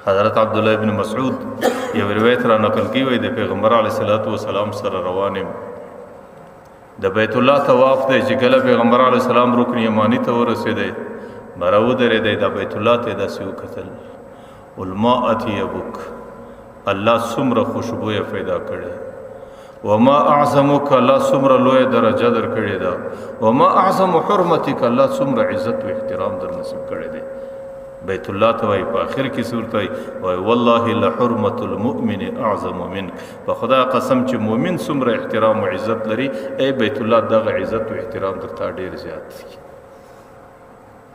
حضرت عبدالله ابن مسعود یو روایت را نقل کی وی د پیغمبر علیه الصلاۃ والسلام سره روانم د بیت الله طواف دی چې کله پیغمبر علیه السلام رکن یمانی ته ورسېدی براو درېدی د بیت الله ته داسې وکتل الماء اطیبک الله څومره خوشبویه پیدا کړي وما اعظمک الله څومره لویه درجه در کړې ده وما اعظم حرمتک الله څومره عزت او احترام در نصیب کړی دی بیت الله ته وای په اخر کې صورت وای والله لحرمت المؤمن اعظم منك په خدا قسم چې مؤمن څومره احترام او عزت لري ای بیت الله دغه عزت او احترام درته ډیر زیات دی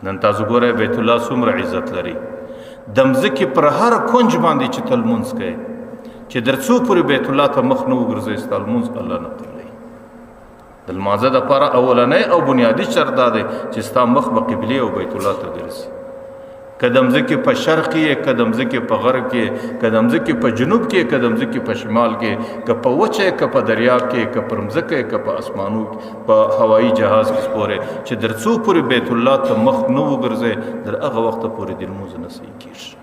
نن تاسو ګورئ بیت الله څومره عزت لري دمځکه پر هر کونج باندې چې تلمونځ کوي چې درڅو پورې بیت الله ته مخ نه وګرځي استلمونځ الله نه قبلي د لمانځه دپاره اولنی او بنیادي شرط دا دی چې ستا مخ به قبلې او بیت الله ته ګرځي که دمځکې په شرق کې که دمځکې په غرب کې که دمځکې په جنوب کې که دمځکې په شمال کې که په وچه که په دریاب کې که پر مځکه که په اسمانو په هوایي جهاز کې سپورې چې درڅو پورې بیت الله ته مخ نه وګرځي در هغه وخته پورې د لمونځ نه صحیح کېږي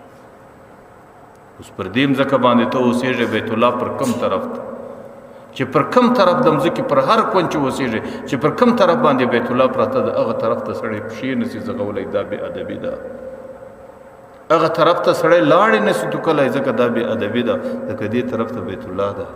اوس پر دې مځکه باندې ته اوسېږې بیت الله پر کوم طرف ته چې پر کوم طرف د مځکې پر هر کونج اوسېږې چې پر کوم طرف باندې بیت الله پراته د هغه طرف ته سړی پښې نسي ځغولی دا بې ادبي ده هغه طرف ته سړی لاړې نسي ټوکلی ځکه دا بې ادبي ده ځکه دې طرف ته بیت الله ده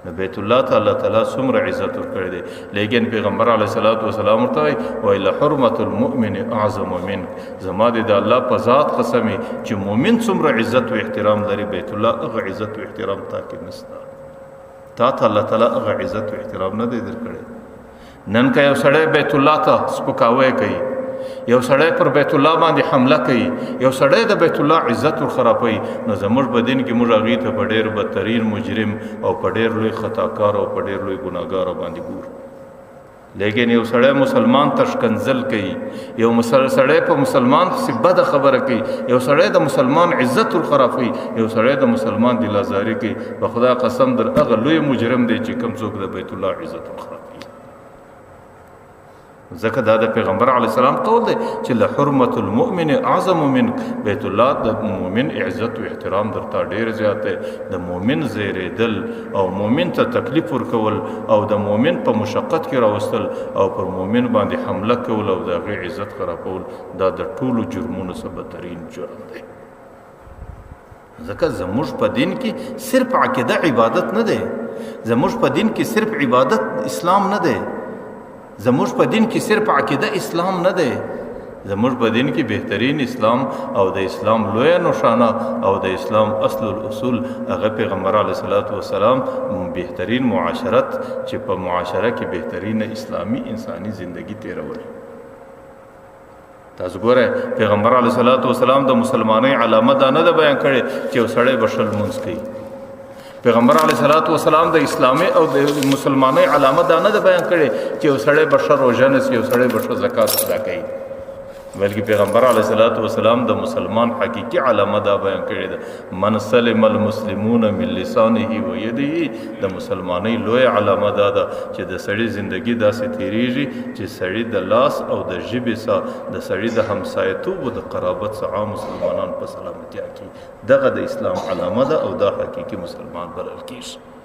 نو بیت الله ته الله تعالی څومره عزت ورکړی دی لیکن پیغمبر علیه الصلاۃ والسلام ورته وایي لحرمت المؤمن اعظم منک زما د الله په ذات قسمي چې مؤمن څومره عزت او احترام لري بیت الله هغه عزت او احترام تا کې نشته تا ته الله تعالی هغه عزت او احترام نه دی درکړی نن که یو سړی بیت الله ته سپکاوی کوي یو سړی پر بیت الله باندې حمله کوي یو سړی د بیت الله عزت ورخرابوي نو زموږ په دین کې موږ هغې ته په ډېر بدترین مجرم او په ډېر لوی خطاکار او په ډېر لوی ګناهګار باندې ګورو لیکن یو سړی مسلمان ته شکنځل کوي یو سړی په مسلمان پسې بده خبره کوي یو سړی د مسلمان عزت ورخرابوي یو سړی د مسلمان دل ازاري کوي په خدا قسم در هغه لوی مجرم دی چې کوم څوک د بیت الله عزت ورخرابوي ځکه دا د پیغمبر علیه السلام قول دی چې لحرمت المؤمن اعظم منک بیت الله د مؤمن عزت او احترام درته ډیر زیات دی د مؤمن زیریدل او مؤمن ته تکلیف ورکول او د مؤمن په مشقت کې راوستل او پر مؤمن باندې حمله کول او د هغې عزت خرابول دا د ټولو جرمونو څخه بدترین جرم دی ځکه زموږ په دین کې صرف عقیده عبادت نه دی زموږ په دین کې صرف عبادت اسلام نه دی زموږ په دین کې صرف عقیده اسلام نه دی زموږ په دین کې بهترین اسلام او د اسلام لویه نشانه او د اسلام اصل الاصول هغه پیغمبر علیه الصلاۃ والسلام بهترین معاشرت چې په معاشره کې بهترین اسلامی انسانی زندگی تیرول تاسو ګورئ پیغمبر علیه الصلاۃ والسلام د مسلمانۍ علامه دا نه ده بیان کړې چې یو سړی به شل لمونځ کوي پیغمبر علیه الصلاۃ والسلام د اسلامي او د مسلمانۍ علامه دا نه ده بیان کړې چې یو سړی به ښه روژه نیسي یو سړی به ښه زکات ادا کوي بلکې پیغمبر علیه الصلاۃ والسلام د مسلمان حقیقي علامه دا بیان کړې ده من سلم المسلمون من لسانه و یده د مسلمانۍ لوی علامه دا ده چې د سړي زندگی داسې تیریږي چې سړي د لاس او د ژبې سره د سړي د همسایتوب او د قرابت سره عام مسلمانان په سلامتیا کې دغه د اسلام علامه ده او دا حقیقي مسلمان بلل کېږي